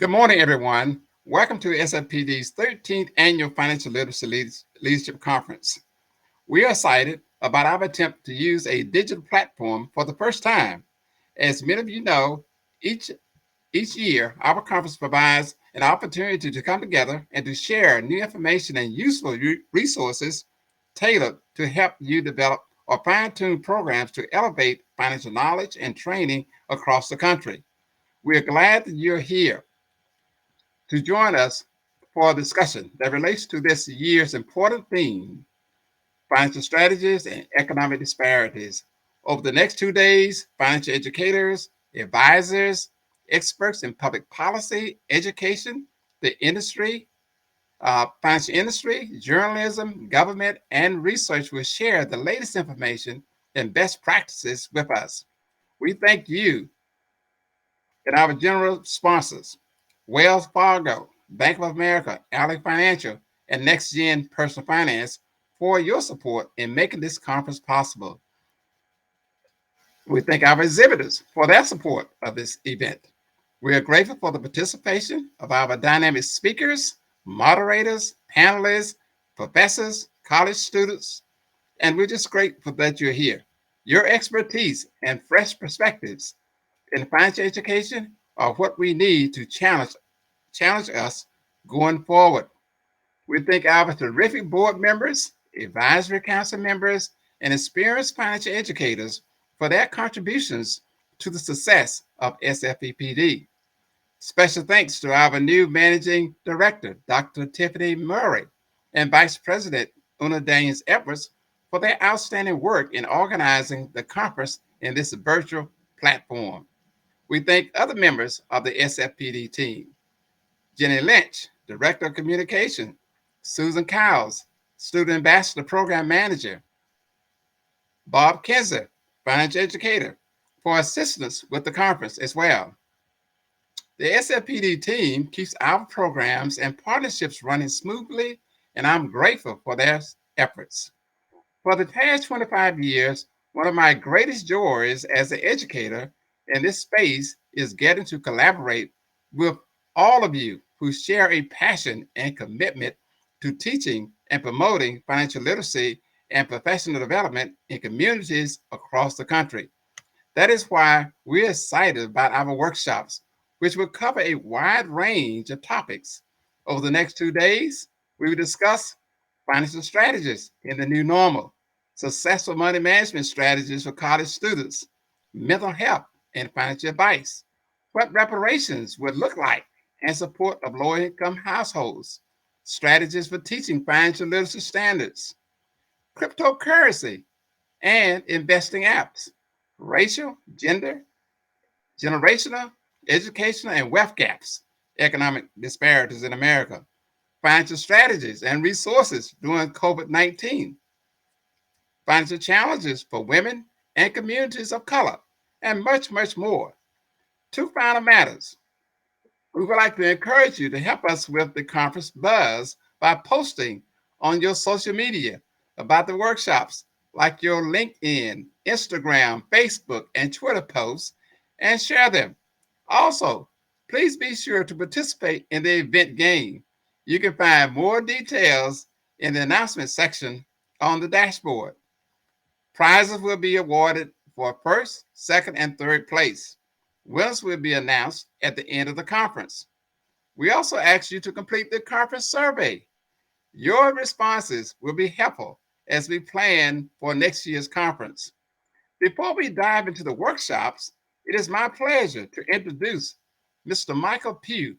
Good morning, everyone. Welcome to SFPD's 13th Annual Financial Literacy Leadership Conference. We are excited about our attempt to use a digital platform for the first time. As many of you know, each year, our conference provides an opportunity to come together and to share new information and useful resources tailored to help you develop or fine-tune programs to elevate financial knowledge and training across the country. We are glad that you're here to join us for a discussion that relates to this year's important theme, financial strategies and economic disparities. Over the next 2 days, financial educators, advisors, experts in public policy, education, the industry, financial industry, journalism, government, and research will share the latest information and best practices with us. We thank you and our general sponsors, Wells Fargo, Bank of America, Ally Financial, and NextGen Personal Finance for your support in making this conference possible. We thank our exhibitors for their support of this event. We are grateful for the participation of our dynamic speakers, moderators, panelists, professors, college students, and we're just grateful that you're here. Your expertise and fresh perspectives in financial education are what we need to challenge us going forward. We thank our terrific board members, advisory council members, and experienced financial educators for their contributions to the success of SFEPD. Special thanks to our new managing director, Dr. Tiffany Murray, and Vice President Una Daniels Edwards for their outstanding work in organizing the conference in this virtual platform. We thank other members of the SFPD team: Jenny Lynch, Director of Communication; Susan Cowles, Student Ambassador Program Manager; Bob Kinzer, Financial Educator, for assistance with the conference as well. The SFPD team keeps our programs and partnerships running smoothly, and I'm grateful for their efforts. For the past 25 years, one of my greatest joys as an educator in this space is getting to collaborate with all of you who share a passion and commitment to teaching and promoting financial literacy and professional development in communities across the country. That is why we're excited about our workshops, which will cover a wide range of topics. Over the next 2 days, we will discuss financial strategies in the new normal, successful money management strategies for college students, mental health and financial advice, what reparations would look like, and support of low income households, strategies for teaching financial literacy standards, cryptocurrency and investing apps, racial, gender, generational, educational, and wealth gaps, economic disparities in America, financial strategies and resources during COVID-19, financial challenges for women and communities of color, and much, much more. Two final matters. We would like to encourage you to help us with the conference buzz by posting on your social media about the workshops, like your LinkedIn, Instagram, Facebook, and Twitter posts, and share them. Also, please be sure to participate in the event game. You can find more details in the announcement section on the dashboard. Prizes will be awarded for first, second, and third place. Winners will be announced at the end of the conference. We also ask you to complete the conference survey. Your responses will be helpful as we plan for next year's conference. Before we dive into the workshops, it is my pleasure to introduce Mr. Michael Pugh,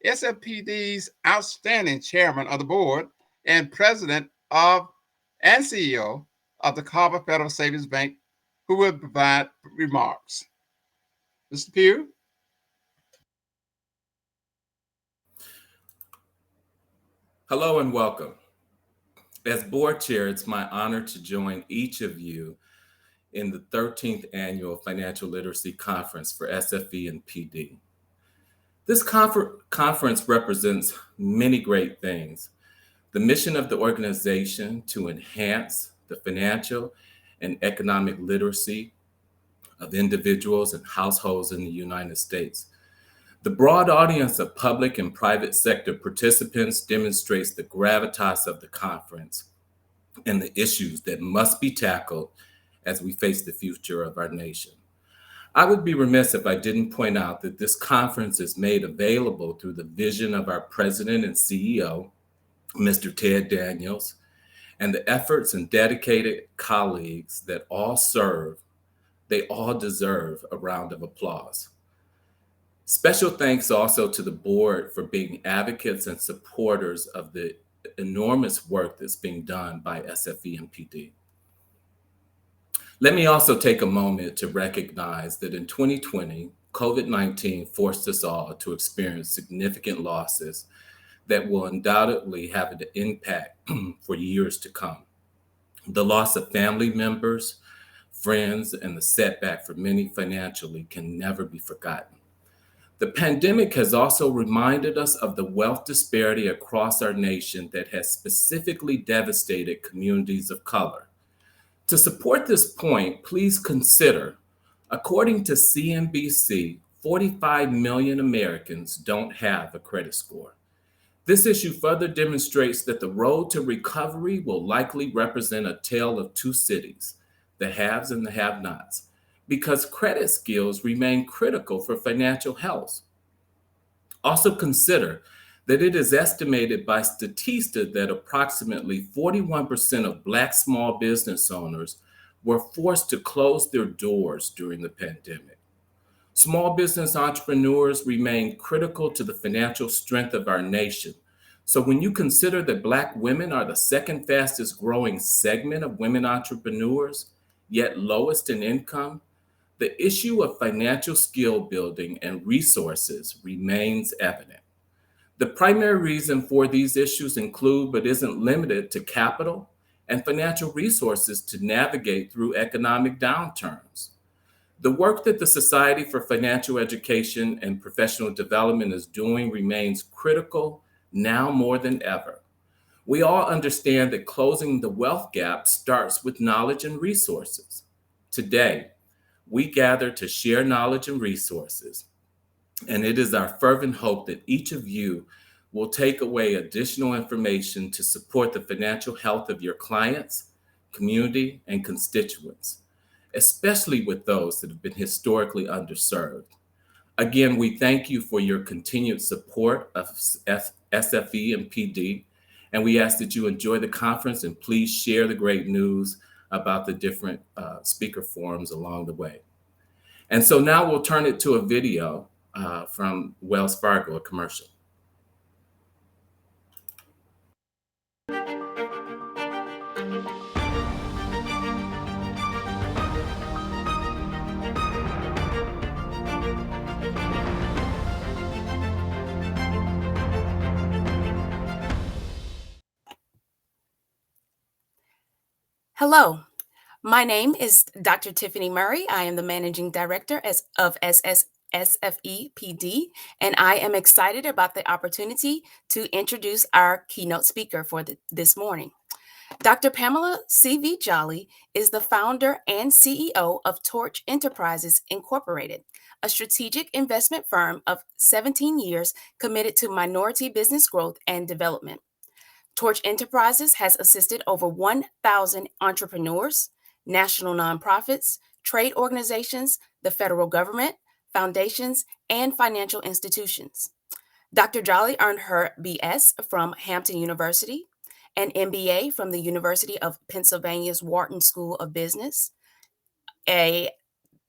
SFPD's outstanding chairman of the board and president of and CEO of the Carver Federal Savings Bank, who will provide remarks. Mr. Pugh? Hello and welcome. As board chair, it's my honor to join each of you in the 13th Annual Financial Literacy Conference for SFE and PD. This conference represents many great things. The mission of the organization to enhance the financial and economic literacy of individuals and households in the United States. The broad audience of public and private sector participants demonstrates the gravitas of the conference and the issues that must be tackled as we face the future of our nation. I would be remiss if I didn't point out that this conference is made available through the vision of our president and CEO, Mr. Ted Daniels, and the efforts and dedicated colleagues that all serve. They all deserve a round of applause. Special thanks also to the board for being advocates and supporters of the enormous work that's being done by SFE and PD. Let me also take a moment to recognize that in 2020, COVID-19 forced us all to experience significant losses that will undoubtedly have an impact for years to come. The loss of family members, friends, and the setback for many financially can never be forgotten. The pandemic has also reminded us of the wealth disparity across our nation that has specifically devastated communities of color. To support this point, please consider, according to CNBC, 45 million Americans don't have a credit score. This issue further demonstrates that the road to recovery will likely represent a tale of two cities, the haves and the have-nots, because credit skills remain critical for financial health. Also consider that it is estimated by Statista that approximately 41% of Black small business owners were forced to close their doors during the pandemic. Small business entrepreneurs remain critical to the financial strength of our nation. So when you consider that Black women are the second fastest growing segment of women entrepreneurs, yet lowest in income, the issue of financial skill building and resources remains evident. The primary reason for these issues include, but isn't limited to, capital and financial resources to navigate through economic downturns. The work that the Society for Financial Education and Professional Development is doing remains critical now more than ever. We all understand that closing the wealth gap starts with knowledge and resources. Today, we gather to share knowledge and resources, and it is our fervent hope that each of you will take away additional information to support the financial health of your clients, community, and constituents, especially with those that have been historically underserved. Again, we thank you for your continued support of SFE and PD, and we ask that you enjoy the conference and please share the great news about the different speaker forums along the way. And so now we'll turn it to a video from Wells Fargo, a commercial. Hello, my name is Dr. Tiffany Murray. I am the Managing Director of SFE PD, and I am excited about the opportunity to introduce our keynote speaker for this morning. Dr. Pamela C.V. Jolly is the founder and CEO of Torch Enterprises Incorporated, a strategic investment firm of 17 years committed to minority business growth and development. Torch Enterprises has assisted over 1,000 entrepreneurs, national nonprofits, trade organizations, the federal government, foundations, and financial institutions. Dr. Jolly earned her BS from Hampton University, an MBA from the University of Pennsylvania's Wharton School of Business, a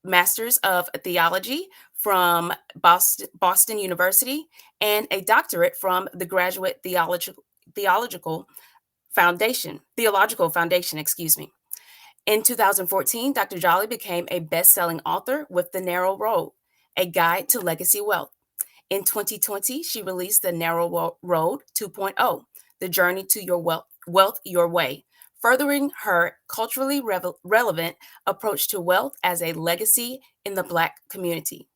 Master's of Theology from Boston University, and a doctorate from the Graduate Theological Foundation, excuse me. In 2014, Dr. Jolly became a best-selling author with The Narrow Road, A Guide to Legacy Wealth. In 2020, she released The Narrow Road 2.0, The Journey to Your Wealth Your Way, furthering her culturally relevant approach to wealth as a legacy in the Black community.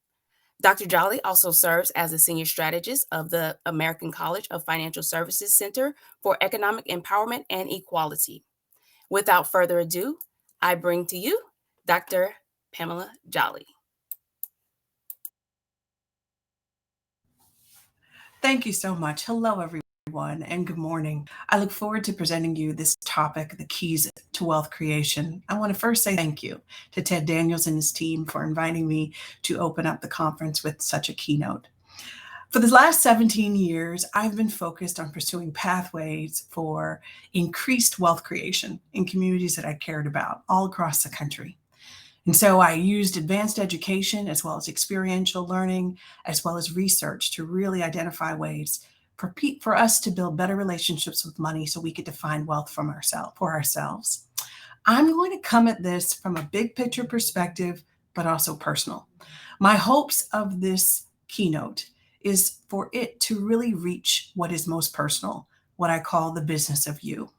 Dr. Jolly also serves as a senior strategist of the American College of Financial Services Center for Economic Empowerment and Equality. Without further ado, I bring to you Dr. Pamela Jolly. Thank you so much. Hello, everyone, and good morning. I look forward to presenting you this topic, the keys to wealth creation. I want to first say thank you to Ted Daniels and his team for inviting me to open up the conference with such a keynote. For the last 17 years, I've been focused on pursuing pathways for increased wealth creation in communities that I cared about all across the country. And so I used advanced education as well as experiential learning, as well as research to really identify ways for us to build better relationships with money so we could define wealth for ourselves. I'm going to come at this from a big picture perspective, but also personal. My hopes of this keynote is for it to really reach what is most personal, what I call the business of you.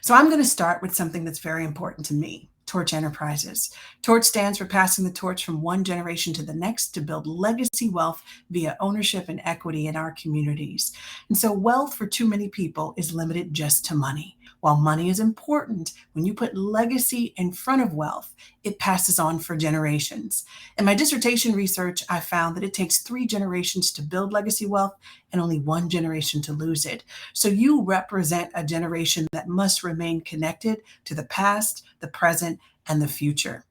So I'm going to start with something that's very important to me. Torch Enterprises. Torch stands for passing the torch from one generation to the next to build legacy wealth via ownership and equity in our communities. And so wealth for too many people is limited just to money. While money is important, when you put legacy in front of wealth, it passes on for generations. In my dissertation research, I found that it takes 3 generations to build legacy wealth and only 1 generation to lose it. So you represent a generation that must remain connected to the past, the present, and the future.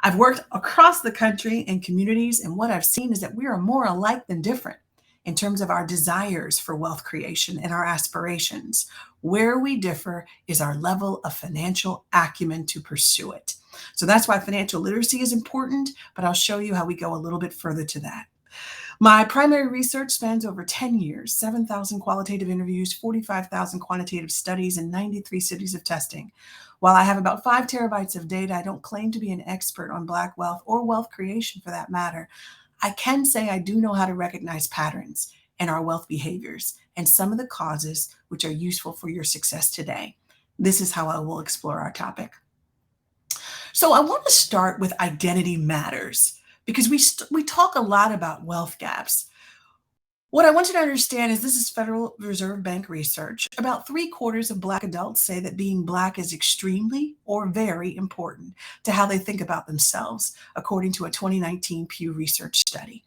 I've worked across the country in communities, and what I've seen is that we are more alike than different in terms of our desires for wealth creation and our aspirations. Where we differ is our level of financial acumen to pursue it. So that's why financial literacy is important, but I'll show you how we go a little bit further to that. My primary research spans over 10 years, 7,000 qualitative interviews, 45,000 quantitative studies, and 93 cities of testing. While I have about 5 terabytes of data, I don't claim to be an expert on Black wealth or wealth creation for that matter. I can say I do know how to recognize patterns in our wealth behaviors and some of the causes which are useful for your success today. This is how I will explore our topic. So I want to start with identity matters because we talk a lot about wealth gaps. What I want you to understand is this is Federal Reserve Bank research. About 3/4 of Black adults say that being Black is extremely or very important to how they think about themselves, according to a 2019 Pew Research study.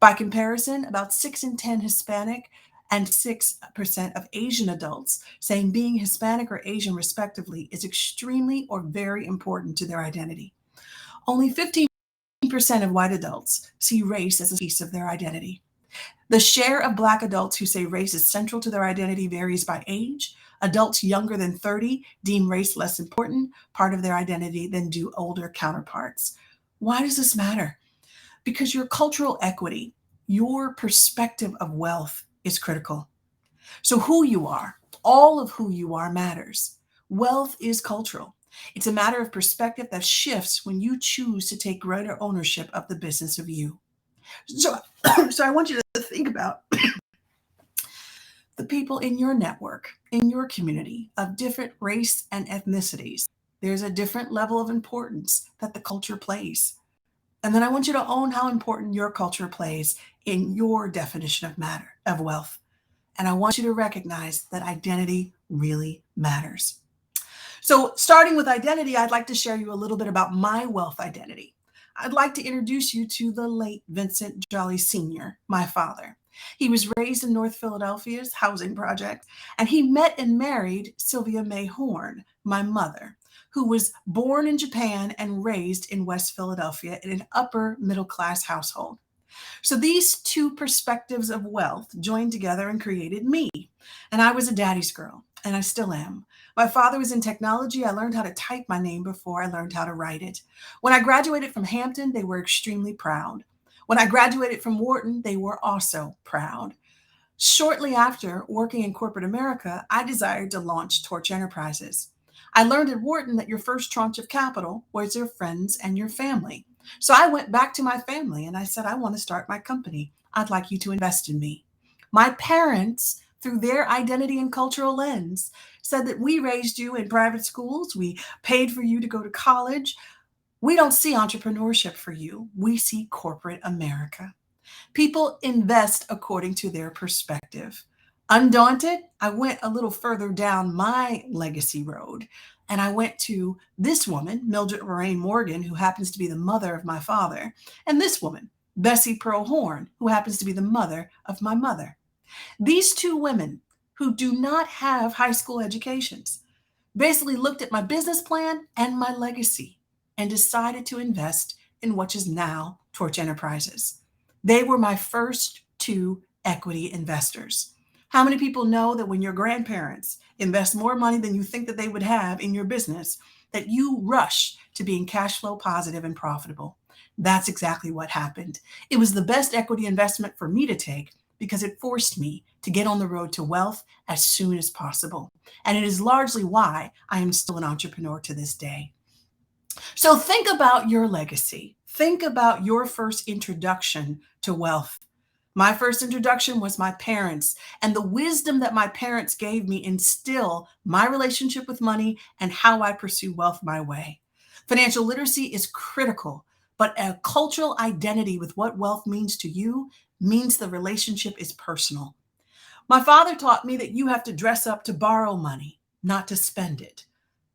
By comparison, about 6 in 10 Hispanic and 6% of Asian adults saying being Hispanic or Asian respectively is extremely or very important to their identity. Only 15% of white adults see race as a piece of their identity. The share of Black adults who say race is central to their identity varies by age. Adults younger than 30 deem race less important part of their identity than do older counterparts. Why does this matter? Because your cultural equity, your perspective of wealth is critical. So who you are, all of who you are matters. Wealth is cultural. It's a matter of perspective that shifts when you choose to take greater ownership of the business of you. So I want you to think about the people in your network, in your community of different race and ethnicities. There's a different level of importance that the culture plays. And then I want you to own how important your culture plays in your definition of wealth. And I want you to recognize that identity really matters. So starting with identity, I'd like to share you a little bit about my wealth identity. I'd like to introduce you to the late Vincent Jolly Sr., my father. He was raised in North Philadelphia's housing project, and he met and married Sylvia May Horn, my mother, who was born in Japan and raised in West Philadelphia in an upper middle class household. So these two perspectives of wealth joined together and created me. And I was a daddy's girl, and I still am. My father was in technology. I learned how to type my name before I learned how to write it. When I graduated from Hampton, they were extremely proud. When I graduated from Wharton, they were also proud. Shortly after working in corporate America, I desired to launch Torch Enterprises. I learned at Wharton that your first tranche of capital was your friends and your family. So I went back to my family and I said, I want to start my company. I'd like you to invest in me. My parents, through their identity and cultural lens, said that we raised you in private schools. We paid for you to go to college. We don't see entrepreneurship for you. We see corporate America. People invest according to their perspective. Undaunted, I went a little further down my legacy road, and I went to this woman, Mildred Lorraine Morgan, who happens to be the mother of my father, and this woman, Bessie Pearl Horn, who happens to be the mother of my mother. These two women who do not have high school educations basically looked at my business plan and my legacy and decided to invest in what is now Torch Enterprises. They were my first two equity investors. How many people know that when your grandparents invest more money than you think that they would have in your business, that you rush to being cash flow positive and profitable? That's exactly what happened. It was the best equity investment for me to take because it forced me to get on the road to wealth as soon as possible. And it is largely why I am still an entrepreneur to this day. So think about your legacy. Think about your first introduction to wealth. My first introduction was my parents, and the wisdom that my parents gave me instill my relationship with money and how I pursue wealth my way. Financial literacy is critical, but a cultural identity with what wealth means to you means the relationship is personal. My father taught me that you have to dress up to borrow money, not to spend it.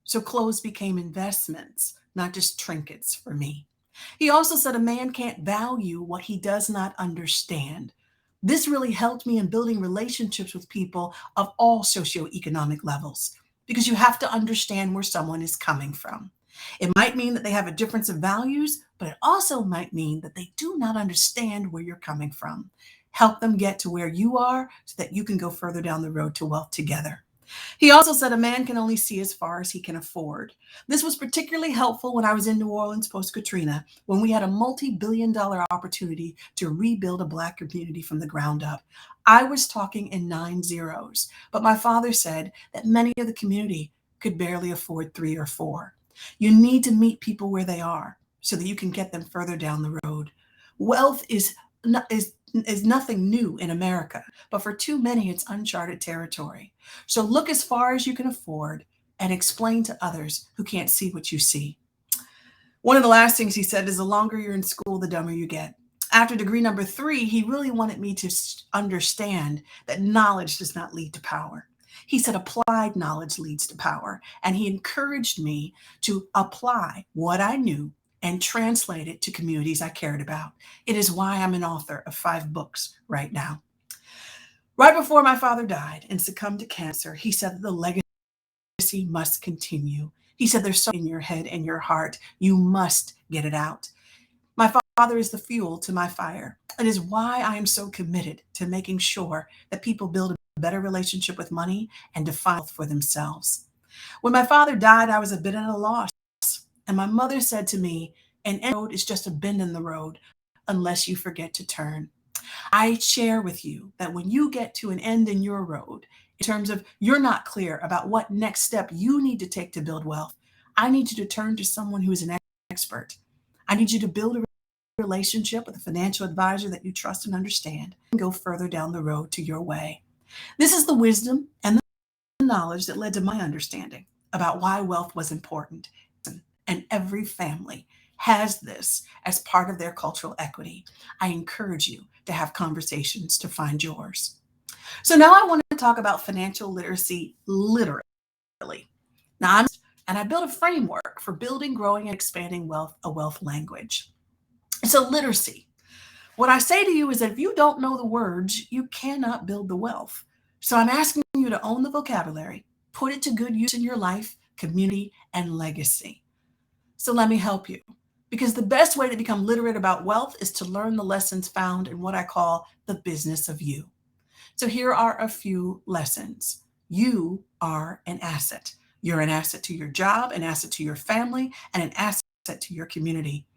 So clothes became investments, not just trinkets for me. He also said a man can't value what he does not understand. This really helped me in building relationships with people of all socioeconomic levels because you have to understand where someone is coming from. It might mean that they have a difference of values, but it also might mean that they do not understand where you're coming from. Help them get to where you are so that you can go further down the road to wealth together. He also said a man can only see as far as he can afford. This was particularly helpful when I was in New Orleans post Katrina, when we had a multi-billion-dollar opportunity to rebuild a Black community from the ground up. I was talking in 9 zeros, but my father said that many of the community could barely afford 3 or 4. You need to meet people where they are so that you can get them further down the road. Wealth is nothing new in America, but for too many, it's uncharted territory. So look as far as you can afford and explain to others who can't see what you see. One of the last things he said is the longer you're in school, the dumber you get. After degree number 3, he really wanted me to understand that knowledge does not lead to power. He said applied knowledge leads to power, and he encouraged me to apply what I knew and translate it to communities I cared about. It is why I'm an author of 5 books right now. Right before my father died and succumbed to cancer, he said that the legacy must continue. He said there's something in your head and your heart. You must get it out. My father is the fuel to my fire. It is why I am so committed to making sure that people build a better relationship with money and define wealth for themselves. When my father died, I was a bit at a loss. And my mother said to me, an end road is just a bend in the road unless you forget to turn. I share with you that when you get to an end in your road, in terms of you're not clear about what next step you need to take to build wealth, I need you to turn to someone who is an expert. I need you to build a relationship with a financial advisor that you trust and understand and go further down the road to your way. This is the wisdom and the knowledge that led to my understanding about why wealth was important. And every family has this as part of their cultural equity. I encourage you to have conversations to find yours. So now I want to talk about financial literacy literally. Now I built a framework for building, growing, and expanding wealth, a wealth language. So literacy. What I say to you is that if you don't know the words, you cannot build the wealth. So I'm asking you to own the vocabulary, put it to good use in your life, community, and legacy. So let me help you. Because the best way to become literate about wealth is to learn the lessons found in what I call the business of you. So here are a few lessons. You are an asset. You're an asset to your job, an asset to your family, and an asset to your community.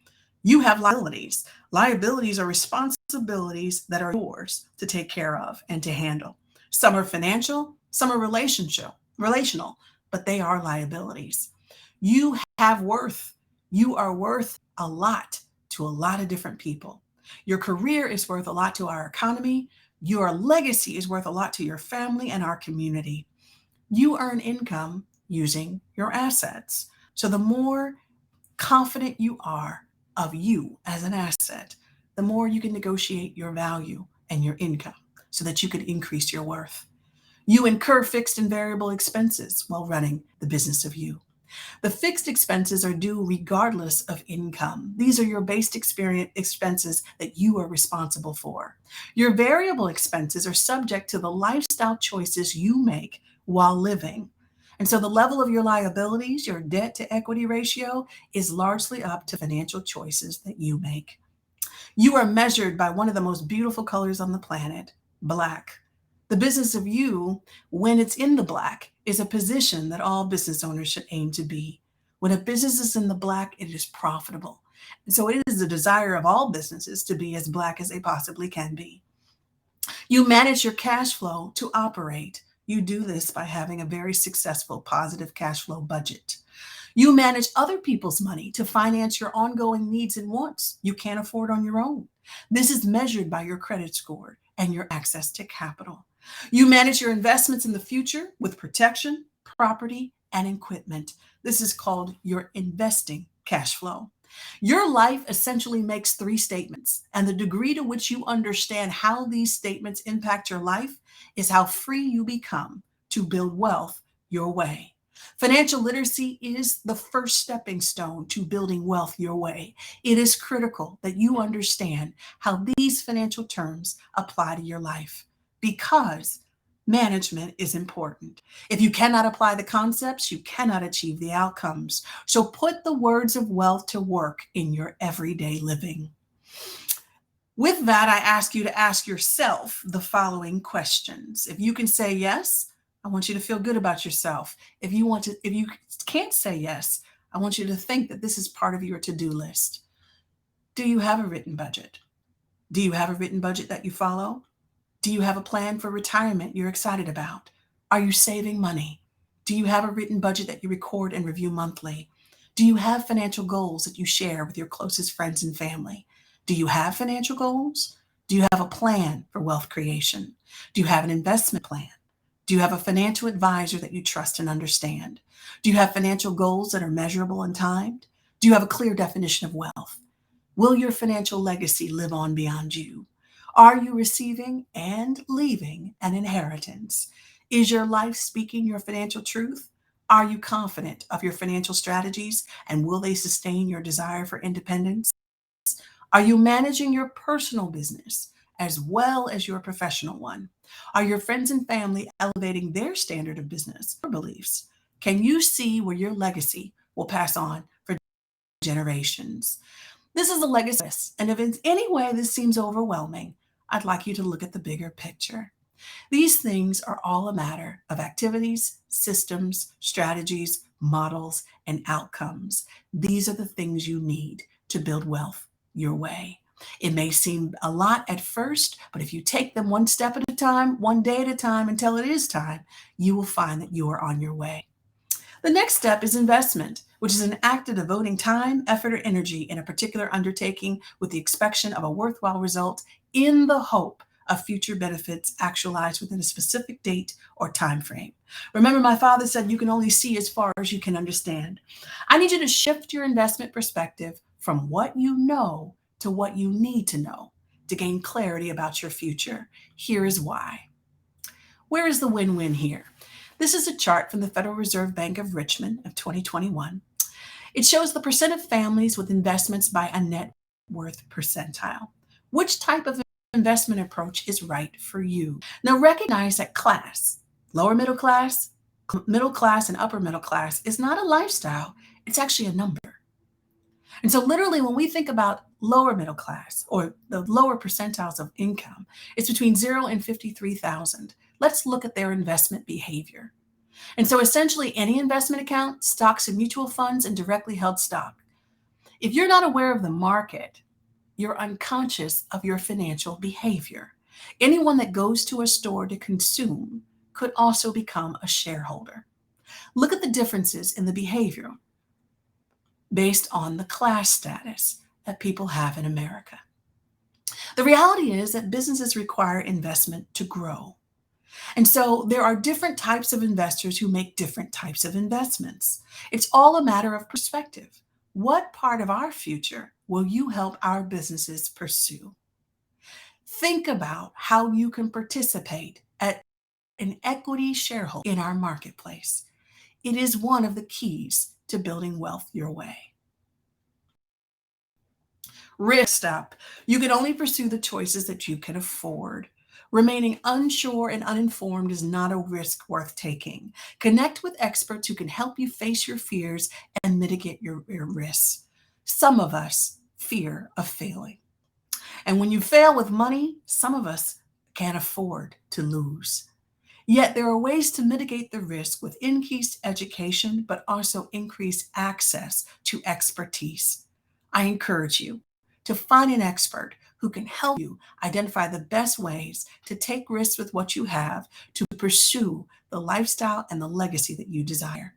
You have liabilities. Liabilities are responsibilities that are yours to take care of and to handle. Some are financial, some are relational, but they are liabilities. You have worth. You are worth a lot to a lot of different people. Your career is worth a lot to our economy. Your legacy is worth a lot to your family and our community. You earn income using your assets. So the more confident you are of you as an asset, the more you can negotiate your value and your income so that you can increase your worth. You incur fixed and variable expenses while running the business of you. The fixed expenses are due regardless of income. These are your base experience expenses that you are responsible for. Your variable expenses are subject to the lifestyle choices you make while living. And so the level of your liabilities, your debt to equity ratio, is largely up to financial choices that you make. You are measured by one of the most beautiful colors on the planet, black. The business of you, when it's in the black, is a position that all business owners should aim to be. When a business is in the black, it is profitable. And so it is the desire of all businesses to be as black as they possibly can be. You manage your cash flow to operate. You do this by having a very successful positive cash flow budget. You manage other people's money to finance your ongoing needs and wants you can't afford on your own. This is measured by your credit score and your access to capital. You manage your investments in the future with protection, property, and equipment. This is called your investing cash flow. Your life essentially makes three statements, and the degree to which you understand how these statements impact your life is how free you become to build wealth your way. Financial literacy is the first stepping stone to building wealth your way. It is critical that you understand how these financial terms apply to your life because management is important. If you cannot apply the concepts, you cannot achieve the outcomes. So put the words of wealth to work in your everyday living. With that, I ask you to ask yourself the following questions. If you can say yes, I want you to feel good about yourself. If you can't say yes, I want you to think that this is part of your to-do list. Do you have a written budget? Do you have a written budget that you follow? Do you have a plan for retirement you're excited about? Are you saving money? Do you have a written budget that you record and review monthly? Do you have financial goals that you share with your closest friends and family? Do you have financial goals? Do you have a plan for wealth creation? Do you have an investment plan? Do you have a financial advisor that you trust and understand? Do you have financial goals that are measurable and timed? Do you have a clear definition of wealth? Will your financial legacy live on beyond you? Are you receiving and leaving an inheritance? Is your life speaking your financial truth? Are you confident of your financial strategies and will they sustain your desire for independence? Are you managing your personal business as well as your professional one? Are your friends and family elevating their standard of business or beliefs? Can you see where your legacy will pass on for generations? This is a legacy, and if in any way this seems overwhelming, I'd like you to look at the bigger picture. These things are all a matter of activities, systems, strategies, models, and outcomes. These are the things you need to build wealth your way. It may seem a lot at first, but if you take them one step at a time, one day at a time until it is time, you will find that you are on your way. The next step is investment, which is an act of devoting time, effort, or energy in a particular undertaking with the expectation of a worthwhile result in the hope of future benefits actualized within a specific date or time frame. Remember, my father said you can only see as far as you can understand. I need you to shift your investment perspective from what you know to what you need to know to gain clarity about your future. Here is why. Where is the win-win here? This is a chart from the Federal Reserve Bank of Richmond of 2021. It shows the percent of families with investments by a net worth percentile. Which type of investment approach is right for you? Now recognize that class, lower middle class, and upper middle class is not a lifestyle, it's actually a number. And so literally when we think about lower middle class or the lower percentiles of income, it's between 0 and 53,000. Let's look at their investment behavior. And so essentially any investment account, stocks and mutual funds, and directly held stock. If you're not aware of the market, you're unconscious of your financial behavior. Anyone that goes to a store to consume could also become a shareholder. Look at the differences in the behavior based on the class status that people have in America. The reality is that businesses require investment to grow. And so there are different types of investors who make different types of investments. It's all a matter of perspective. What part of our future will you help our businesses pursue? Think about how you can participate as an equity shareholder in our marketplace. It is one of the keys to building wealth your way. Risk up. You can only pursue the choices that you can afford. Remaining unsure and uninformed is not a risk worth taking. Connect with experts who can help you face your fears and mitigate your risks. Some of us fear of failing. And when you fail with money, some of us can't afford to lose. Yet there are ways to mitigate the risk with increased education, but also increased access to expertise. I encourage you to find an expert who can help you identify the best ways to take risks with what you have to pursue the lifestyle and the legacy that you desire.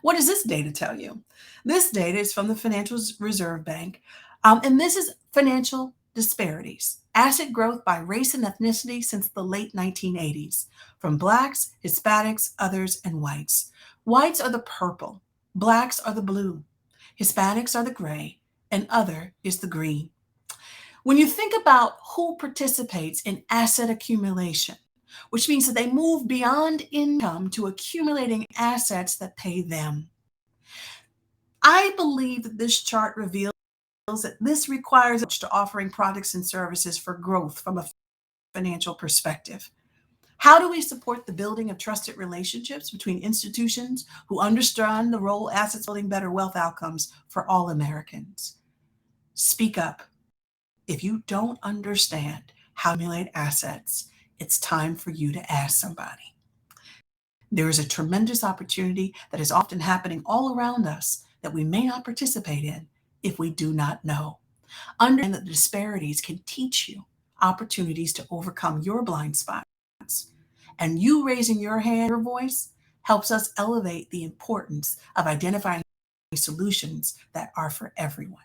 What does this data tell you? This data is from the Financial Reserve Bank, and this is financial disparities, asset growth by race and ethnicity since the late 1980s, from Blacks, Hispanics, others, and whites. Whites are the purple, Blacks are the blue, Hispanics are the gray, and other is the green. When you think about who participates in asset accumulation, which means that they move beyond income to accumulating assets that pay them. I believe that this chart reveals that this requires us to offering products and services for growth from a financial perspective. How do we support the building of trusted relationships between institutions who understand the role assets building better wealth outcomes for all Americans? Speak up. If you don't understand how to accumulate assets, it's time for you to ask somebody. There is a tremendous opportunity that is often happening all around us that we may not participate in if we do not know. Understand that the disparities can teach you opportunities to overcome your blind spots. And you raising your hand, your voice, helps us elevate the importance of identifying solutions that are for everyone.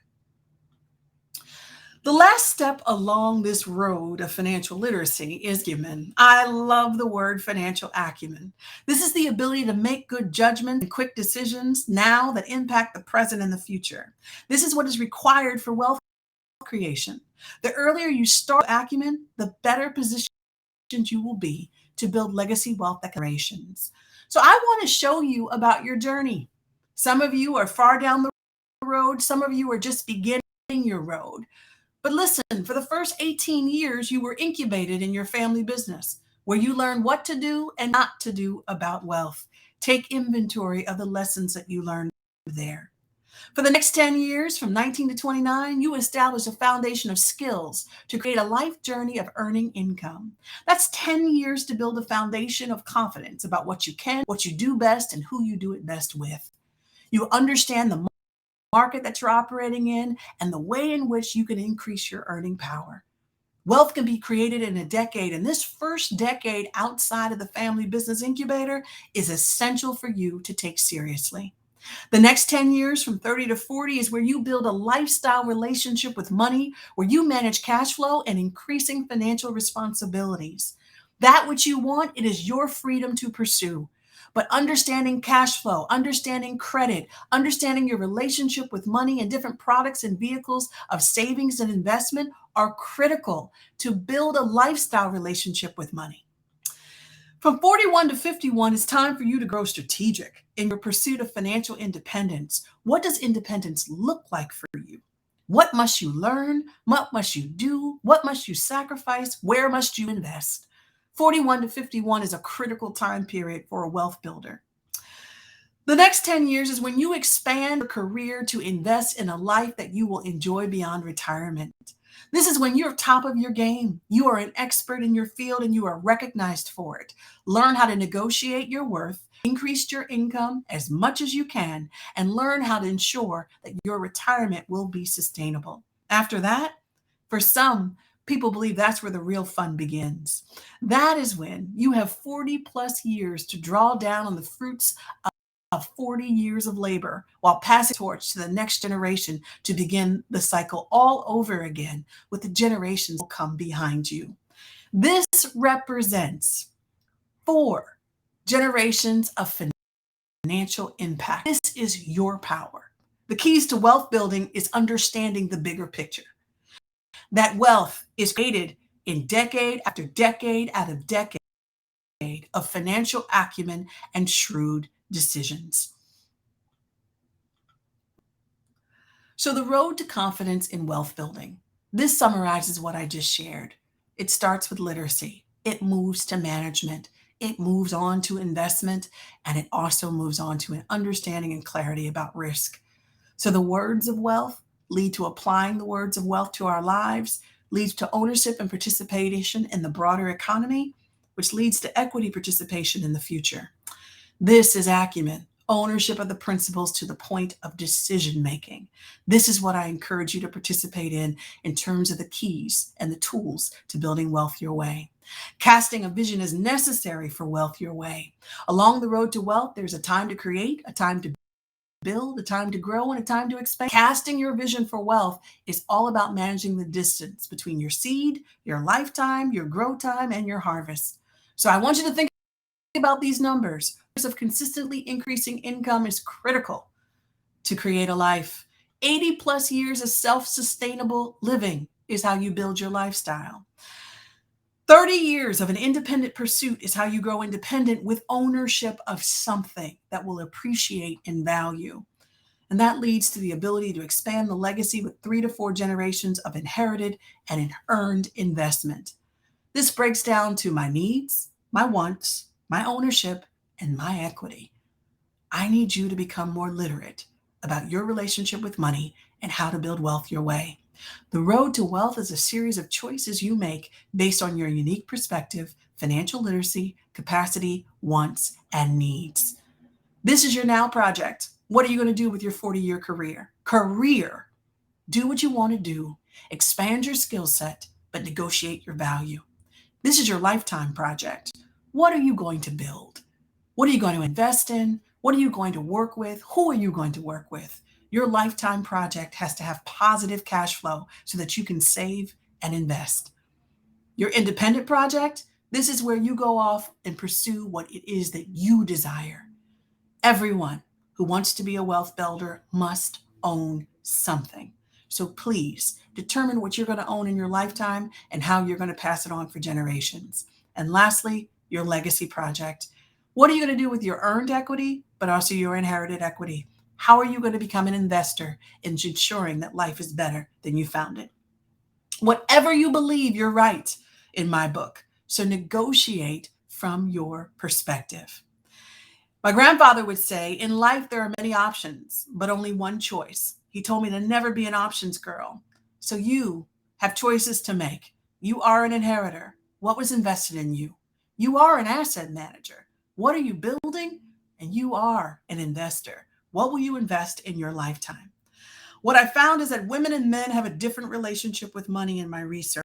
The last step along this road of financial literacy is acumen. I love the word financial acumen. This is the ability to make good judgment and quick decisions now that impact the present and the future. This is what is required for wealth creation. The earlier you start acumen, the better positioned you will be to build legacy wealth generations. So I want to show you about your journey. Some of you are far down the road. Some of you are just beginning your road. But listen, for the first 18 years, you were incubated in your family business, where you learned what to do and not to do about wealth. Take inventory of the lessons that you learned there. For the next 10 years, from 19 to 29, you establish a foundation of skills to create a life journey of earning income. That's 10 years to build a foundation of confidence about what you can, what you do best, and who you do it best with. You understand the market that you're operating in and the way in which you can increase your earning power. Wealth can be created in a decade, and this first decade outside of the family business incubator is essential for you to take seriously. The next 10 years from 30 to 40 is where you build a lifestyle relationship with money, where you manage cash flow and increasing financial responsibilities. That which you want, it is your freedom to pursue. But understanding cash flow, understanding credit, understanding your relationship with money and different products and vehicles of savings and investment are critical to build a lifestyle relationship with money. From 41 to 51, it's time for you to grow strategic in your pursuit of financial independence. What does independence look like for you? What must you learn? What must you do? What must you sacrifice? Where must you invest? 41 to 51 is a critical time period for a wealth builder. The next 10 years is when you expand your career to invest in a life that you will enjoy beyond retirement. This is when you're top of your game. You are an expert in your field and you are recognized for it. Learn how to negotiate your worth, increase your income as much as you can, and learn how to ensure that your retirement will be sustainable. After that, for some, people believe that's where the real fun begins. That is when you have 40 plus years to draw down on the fruits of 40 years of labor while passing the torch to the next generation to begin the cycle all over again with the generations that will come behind you. This represents 4 generations of financial impact. This is your power. The keys to wealth building is understanding the bigger picture. That wealth is created in decade after decade out of decade of financial acumen and shrewd decisions. So, the road to confidence in wealth building. This summarizes what I just shared. It starts with literacy, it moves to management, it moves on to investment, and it also moves on to an understanding and clarity about risk. So, the words of wealth lead to applying the words of wealth to our lives, leads to ownership and participation in the broader economy, which leads to equity participation in the future. This is acumen, ownership of the principles to the point of decision making. This is what I encourage you to participate in terms of the keys and the tools to building wealth your way. Casting a vision is necessary for wealth your way. Along the road to wealth, there's a time to create, a time to build, a time to grow, and a time to expand. Casting your vision for wealth is all about managing the distance between your seed, your lifetime, your grow time, and your harvest. So I want you to think about these numbers. Of consistently increasing income is critical to create a life. 80 plus years of self-sustainable living is how you build your lifestyle. 30 years of an independent pursuit is how you grow independent with ownership of something that will appreciate in value. And that leads to the ability to expand the legacy with 3 to 4 generations of inherited and earned investment. This breaks down to my needs, my wants, my ownership, and my equity. I need you to become more literate about your relationship with money and how to build wealth your way. The road to wealth is a series of choices you make based on your unique perspective, financial literacy, capacity, wants, and needs. This is your now project. What are you going to do with your 40-year career? Do what you want to do, expand your skill set, but negotiate your value. This is your lifetime project. What are you going to build? What are you going to invest in? What are you going to work with? Who are you going to work with? Your lifetime project has to have positive cash flow so that you can save and invest. Your independent project, this is where you go off and pursue what it is that you desire. Everyone who wants to be a wealth builder must own something. So please determine what you're going to own in your lifetime and how you're going to pass it on for generations. And lastly, your legacy project. What are you going to do with your earned equity, but also your inherited equity? How are you going to become an investor in ensuring that life is better than you found it? Whatever you believe, you're right in my book. So negotiate from your perspective. My grandfather would say, in life, there are many options, but only one choice. He told me to never be an options girl. So you have choices to make. You are an inheritor. What was invested in you? You are an asset manager. What are you building? And you are an investor. What will you invest in your lifetime? What I found is that women and men have a different relationship with money in my research.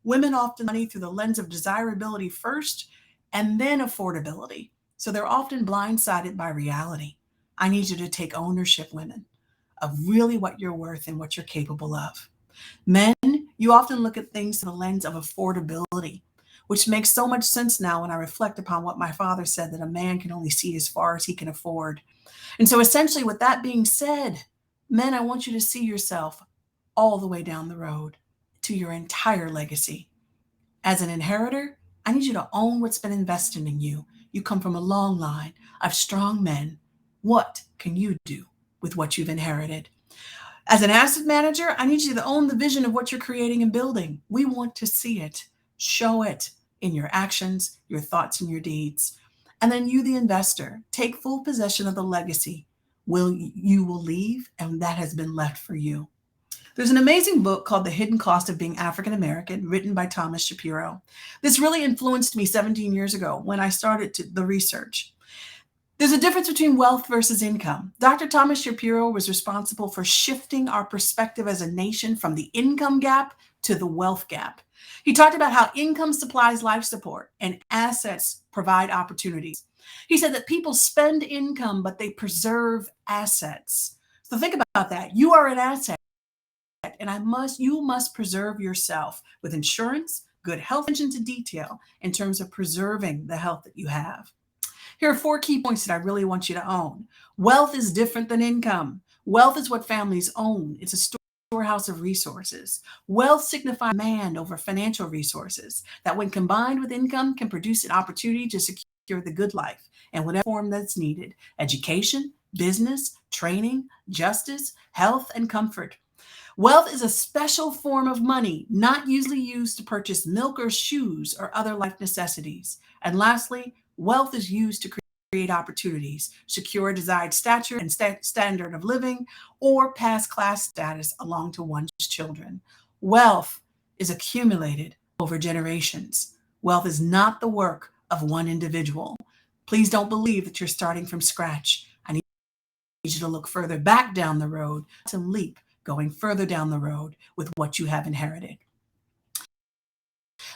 Women often money through the lens of desirability first and then affordability. So they're often blindsided by reality. I need you to take ownership, women, of really what you're worth and what you're capable of. Men, you often look at things through the lens of affordability, which makes so much sense now when I reflect upon what my father said, that a man can only see as far as he can afford. And so essentially, with that being said, men, I want you to see yourself all the way down the road to your entire legacy. As an inheritor, I need you to own what's been invested in you. You come from a long line of strong men. What can you do with what you've inherited? As an asset manager, I need you to own the vision of what you're creating and building. We want to see it, show it in your actions, your thoughts, and your deeds. And then you, the investor, take full possession of the legacy you will leave, and that has been left for you. There's an amazing book called The Hidden Cost of Being African American, written by Thomas Shapiro. This really influenced me 17 years ago when I started the research. There's a difference between wealth versus income. Dr. Thomas Shapiro was responsible for shifting our perspective as a nation from the income gap to the wealth gap. He talked about how income supplies life support and assets provide opportunities. He said that people spend income, but they preserve assets. So think about that. You are an asset, and you must preserve yourself with insurance, good health, attention to detail in terms of preserving the health that you have. Here are 4 key points that I really want you to own. Wealth is different than income. Wealth is what families own. It's a storehouse of resources. Wealth signifies demand over financial resources that, when combined with income, can produce an opportunity to secure the good life in whatever form that's needed: education, business, training, justice, health, and comfort. Wealth is a special form of money, not usually used to purchase milk or shoes or other life necessities. And lastly, wealth is used to create opportunities, secure a desired stature and standard of living, or pass class status along to one's children. Wealth is accumulated over generations. Wealth is not the work of one individual. Please don't believe that you're starting from scratch. I need you to look further back down the road to leap going further down the road with what you have inherited.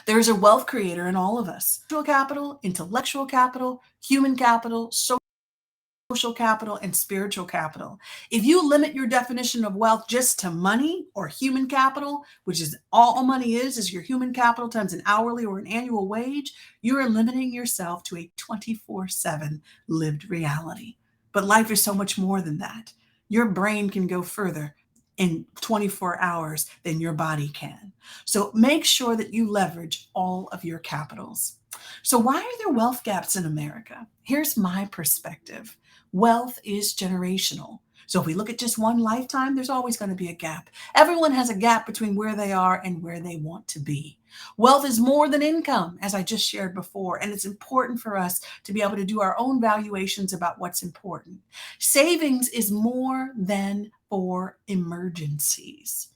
There is a wealth creator in all of us. Capital, intellectual capital, human capital, social capital, and spiritual capital. If you limit your definition of wealth just to money or human capital, which is all money is your human capital times an hourly or an annual wage, you're limiting yourself to a 24/7 lived reality. But life is so much more than that. Your brain can go further in 24 hours than your body can. So make sure that you leverage all of your capitals. So why are there wealth gaps in America? Here's my perspective. Wealth is generational. So if we look at just one lifetime, there's always going to be a gap. Everyone has a gap between where they are and where they want to be. Wealth is more than income, as I just shared before, and it's important for us to be able to do our own valuations about what's important. Savings is more than for emergencies.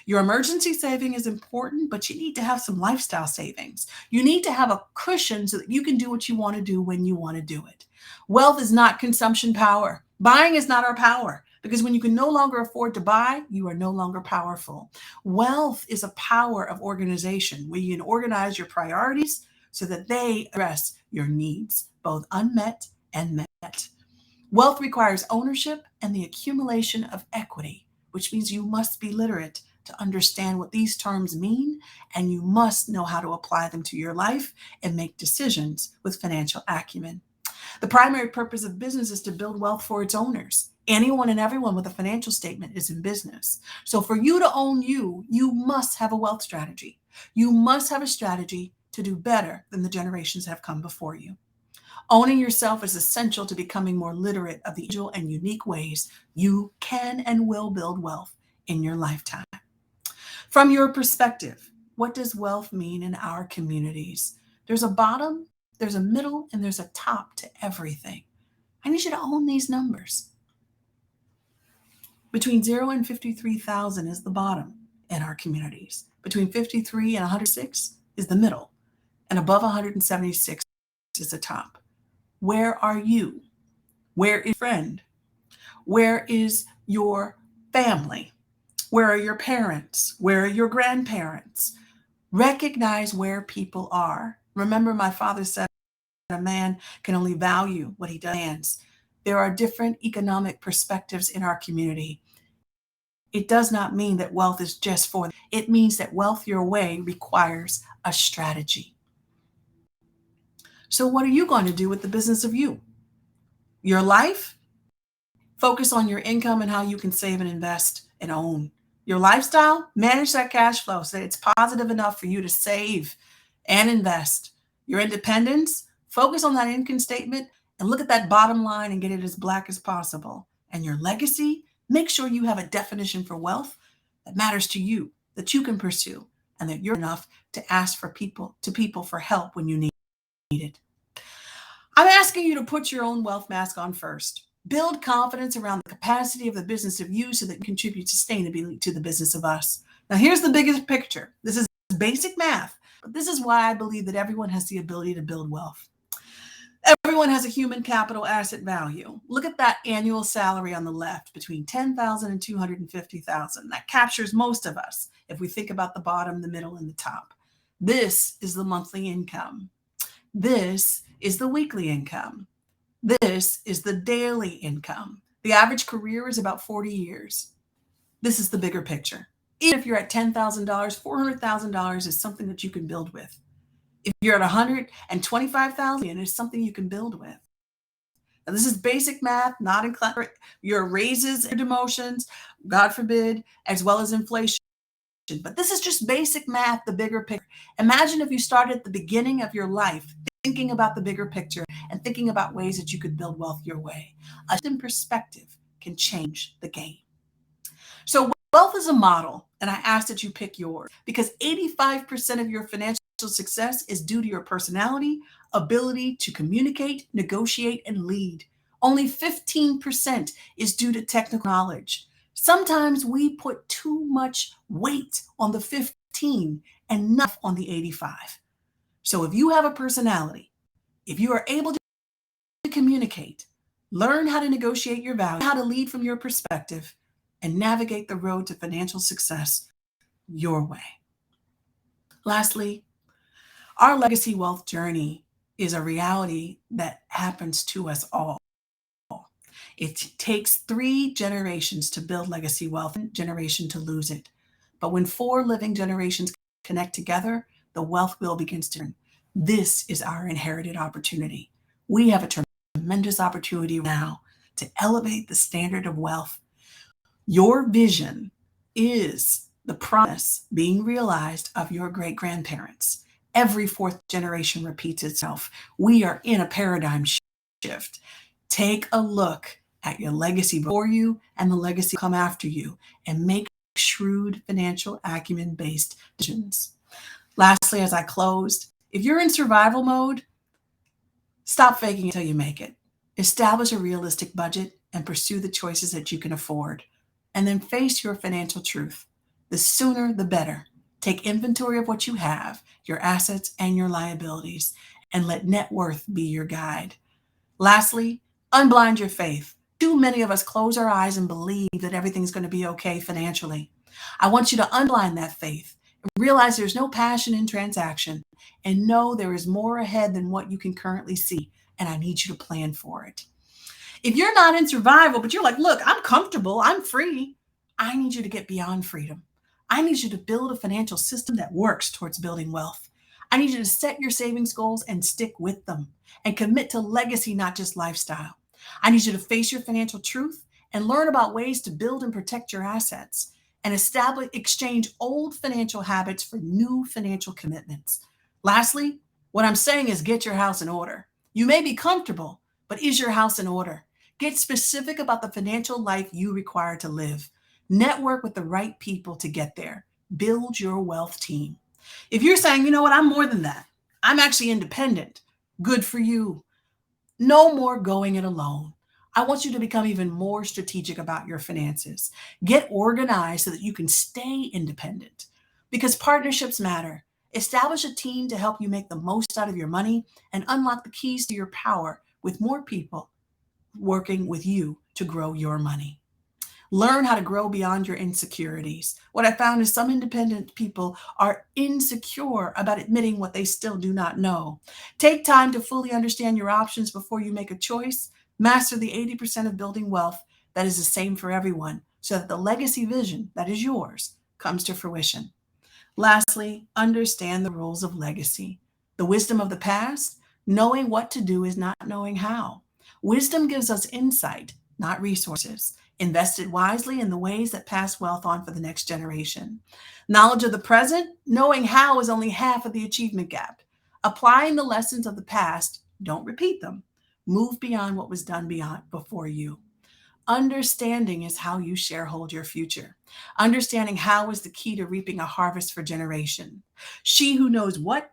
Your emergency saving is important, but you need to have some lifestyle savings. You need to have a cushion so that you can do what you want to do when you want to do it. Wealth is not consumption power. Buying is not our power, because when you can no longer afford to buy, you are no longer powerful. Wealth is a power of organization, where you can organize your priorities so that they address your needs, both unmet and met. Wealth requires ownership and the accumulation of equity, which means you must be literate to understand what these terms mean, and you must know how to apply them to your life and make decisions with financial acumen. The primary purpose of business is to build wealth for its owners. Anyone and everyone with a financial statement is in business. So for you to own you, you must have a wealth strategy. You must have a strategy to do better than the generations that have come before you. Owning yourself is essential to becoming more literate of the individual and unique ways you can and will build wealth in your lifetime. From your perspective, what does wealth mean in our communities? There's a bottom, there's a middle, and there's a top to everything. I need you to own these numbers. Between 0 and 53,000 is the bottom in our communities. Between 53 and 106 is the middle. And above 176 is the top. Where are you? Where is your friend? Where is your family? Where are your parents? Where are your grandparents? Recognize where people are. Remember, my father said a man can only value what he demands. There are different economic perspectives in our community. It does not mean that wealth is just for them. It means that wealth your way requires a strategy. So what are you going to do with the business of you? Your life? Focus on your income and how you can save and invest and own. Your lifestyle? Manage that cash flow so that it's positive enough for you to save and invest. Your independence? Focus on that income statement and look at that bottom line and get it as black as possible. And your legacy? Make sure you have a definition for wealth that matters to you, that you can pursue, and that you're enough to ask for people for help when you need it. I'm asking you to put your own wealth mask on first. Build confidence around the capacity of the business of you so that you contribute sustainably to the business of us. Now, here's the biggest picture. This is basic math, but this is why I believe that everyone has the ability to build wealth. Everyone has a human capital asset value. Look at that annual salary on the left between $10,000 and $250,000. That captures most of us if we think about the bottom, the middle, and the top. This is the monthly income. This is the weekly income. This is the daily income. The average career is about 40 years. This is the bigger picture. Even if you're at $10,000, $400,000 is something that you can build with. If you're at 125,000, it's something you can build with. Now, this is basic math, not including your raises and demotions, God forbid, as well as inflation. But this is just basic math, the bigger picture. Imagine if you started at the beginning of your life thinking about the bigger picture and thinking about ways that you could build wealth your way. A shift in perspective can change the game. So wealth is a model, and I ask that you pick yours because 85% of your financial success is due to your personality, ability to communicate, negotiate, and lead. Only 15% is due to technical knowledge. Sometimes we put too much weight on the 15 and enough on the 85. So if you have a personality, if you are able to communicate, learn how to negotiate your value, how to lead from your perspective, and navigate the road to financial success your way. Lastly, our legacy wealth journey is a reality that happens to us all. It takes 3 generations to build legacy wealth, one generation to lose it. But when 4 living generations connect together, the wealth wheel begins to turn. This is our inherited opportunity. We have a tremendous opportunity now to elevate the standard of wealth. Your vision is the promise being realized of your great-grandparents. Every 4th generation repeats itself. We are in a paradigm shift. Take a look at your legacy before you and the legacy come after you and make shrewd financial acumen-based decisions. Lastly, as I closed, if you're in survival mode, stop faking it until you make it. Establish a realistic budget and pursue the choices that you can afford. And then face your financial truth. The sooner, the better. Take inventory of what you have, your assets and your liabilities, and let net worth be your guide. Lastly, unblind your faith. Too many of us close our eyes and believe that everything's going to be okay financially. I want you to unblind that faith and realize there's no passion in transaction and know there is more ahead than what you can currently see, and I need you to plan for it. If you're not in survival, but you're like, look, I'm comfortable, I'm free, I need you to get beyond freedom. I need you to build a financial system that works towards building wealth. I need you to set your savings goals and stick with them and commit to legacy, not just lifestyle. I need you to face your financial truth and learn about ways to build and protect your assets and exchange old financial habits for new financial commitments. Lastly, what I'm saying is get your house in order. You may be comfortable, but is your house in order? Get specific about the financial life you require to live. Network with the right people to get there. Build your wealth team. If you're saying, you know what, I'm more than that. I'm actually independent. Good for you. No more going it alone. I want you to become even more strategic about your finances. Get organized so that you can stay independent because partnerships matter. Establish a team to help you make the most out of your money and unlock the keys to your power with more people working with you to grow your money. Learn how to grow beyond your insecurities. What I found is some independent people are insecure about admitting what they still do not know. Take time to fully understand your options before you make a choice. Master the 80% of building wealth that is the same for everyone so that the legacy vision that is yours comes to fruition. Lastly, understand the rules of legacy. The wisdom of the past, knowing what to do is not knowing how. Wisdom gives us insight, not resources. Invested wisely in the ways that pass wealth on for the next generation. Knowledge of the present, knowing how is only half of the achievement gap. Applying the lessons of the past, don't repeat them. Move beyond what was done before you. Understanding is how you sharehold your future. Understanding how is the key to reaping a harvest for generation. She who knows what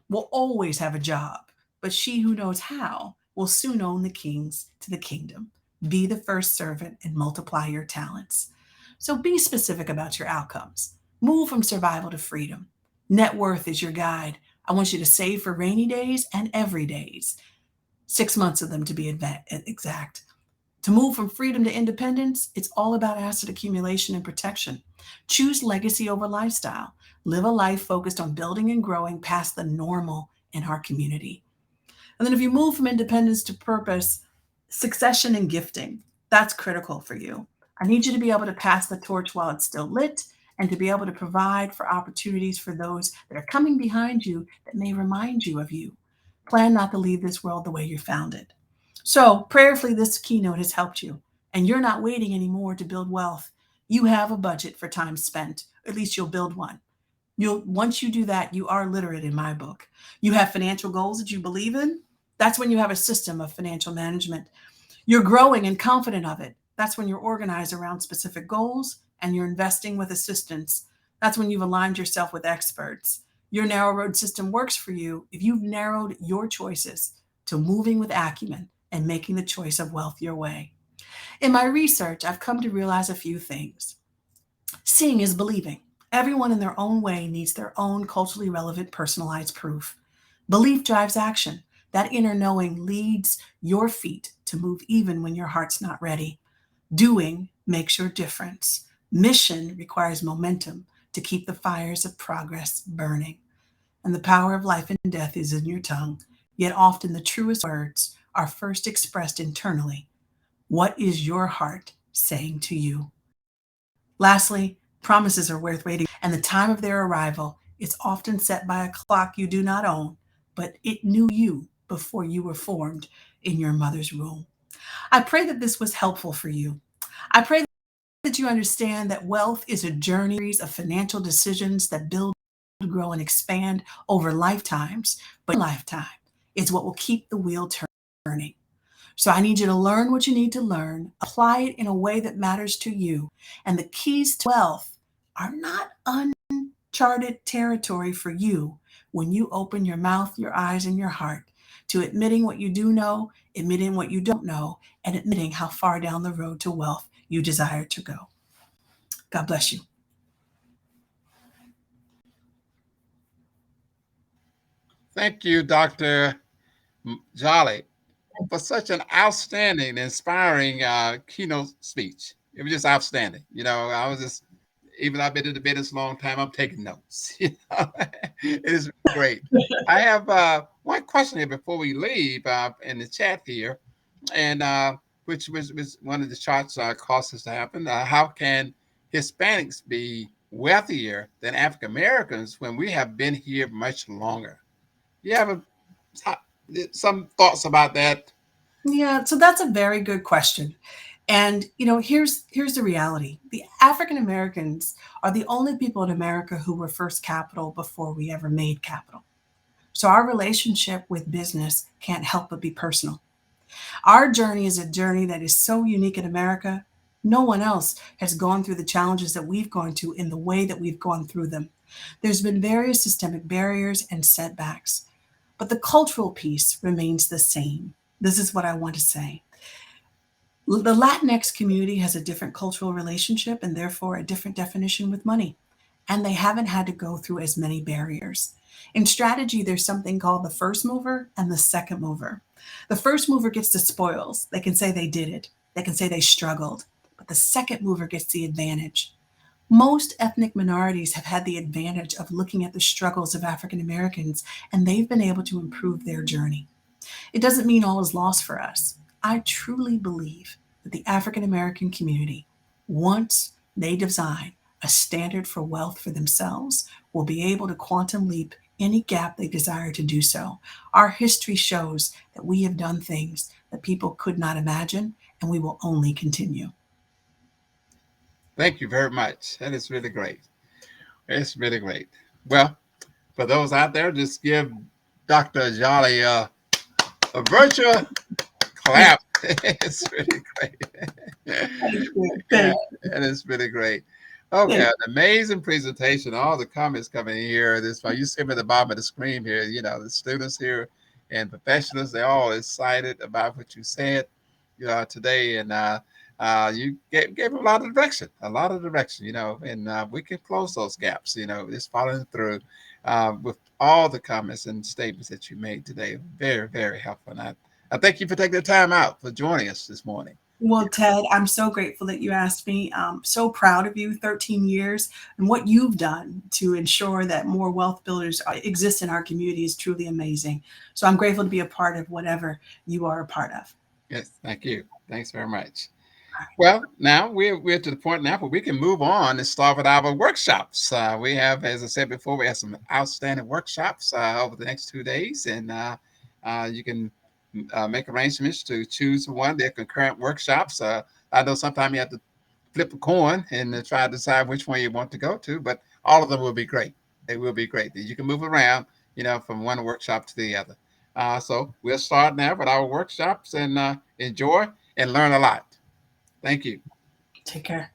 will always have a job, but she who knows how will soon own the keys to the kingdom. Be the first servant and multiply your talents. So be specific about your outcomes. Move from survival to freedom. Net worth is your guide. I want you to save for rainy days and every days. 6 months of them to be exact. To move from freedom to independence, it's all about asset accumulation and protection. Choose legacy over lifestyle. Live a life focused on building and growing past the normal in our community. And then if you move from independence to purpose, succession and gifting, that's critical for you. I need you to be able to pass the torch while it's still lit and to be able to provide for opportunities for those that are coming behind you that may remind you of you. Plan not to leave this world the way you found it. So prayerfully, this keynote has helped you and you're not waiting anymore to build wealth. You have a budget for time spent, or at least you'll build one. Once you do that, you are literate in my book. You have financial goals that you believe in. That's when you have a system of financial management. You're growing and confident of it. That's when you're organized around specific goals and you're investing with assistance. That's when you've aligned yourself with experts. Your narrow road system works for you if you've narrowed your choices to moving with acumen and making the choice of wealth your way. In my research, I've come to realize a few things. Seeing is believing. Everyone in their own way needs their own culturally relevant personalized proof. Belief drives action. That inner knowing leads your feet to move even when your heart's not ready. Doing makes your difference. Mission requires momentum to keep the fires of progress burning. And the power of life and death is in your tongue. Yet often the truest words are first expressed internally. What is your heart saying to you? Lastly, promises are worth waiting, and the time of their arrival is often set by a clock you do not own, but it knew you before you were formed in your mother's womb. I pray that this was helpful for you. I pray that you understand that wealth is a journey of financial decisions that build, grow, and expand over lifetimes, but your lifetime is what will keep the wheel turning. So I need you to learn what you need to learn, apply it in a way that matters to you. And the keys to wealth are not uncharted territory for you when you open your mouth, your eyes, and your heart to admitting what you do know, admitting what you don't know, and admitting how far down the road to wealth you desire to go. God bless you. Thank you, Dr. Jolly, for such an outstanding, inspiring keynote speech. It was just outstanding. I was just, even though I've been in the business a long time, I'm taking notes. It is great. I have one question here before we leave in the chat here, and which was one of the charts caused us to happen. How can Hispanics be wealthier than African Americans when we have been here much longer? You have some thoughts about that? Yeah, so that's a very good question. And here's the reality. The African Americans are the only people in America who were first capital before we ever made capital. So our relationship with business can't help but be personal. Our journey is a journey that is so unique in America. No one else has gone through the challenges that we've gone to in the way that we've gone through them. There's been various systemic barriers and setbacks, but the cultural piece remains the same. This is what I want to say. The Latinx community has a different cultural relationship and therefore a different definition with money. And they haven't had to go through as many barriers. In strategy, there's something called the first mover and the second mover. The first mover gets the spoils. They can say they did it, they can say they struggled, but the second mover gets the advantage. Most ethnic minorities have had the advantage of looking at the struggles of African Americans, and they've been able to improve their journey. It doesn't mean all is lost for us. I truly believe that the African American community, once they design a standard for wealth for themselves, will be able to quantum leap any gap they desire to do so. Our history shows that we have done things that people could not imagine, and we will only continue. Thank you very much. That is really great. It's really great. Well, for those out there, just give Dr. Jolly a virtual clap. It's really great. Thank you. Yeah, Thank and it's really great. Okay, you. an amazing presentation. All the comments coming in here. This you see them at the bottom of the screen here. The students here and professionals, they're all excited about what you said, today, and you gave a lot of direction, and we can close those gaps. Just following through with all the comments and statements that you made today. Very, very helpful. And I thank you for taking the time out for joining us this morning. Well, Ted, I'm so grateful that you asked me. I'm so proud of you, 13 years, and what you've done to ensure that more wealth builders exist in our community is truly amazing. So I'm grateful to be a part of whatever you are a part of. Yes, thank you. Thanks very much. Well, now we're to the point now where we can move on and start with our workshops. We have, as I said before, we have some outstanding workshops over the next 2 days, and you can make arrangements to choose one of their concurrent workshops. I know sometimes you have to flip a coin and try to decide which one you want to go to, but all of them will be great. It will be great. You can move around, from one workshop to the other. So we'll start now with our workshops and enjoy and learn a lot. Thank you. Take care.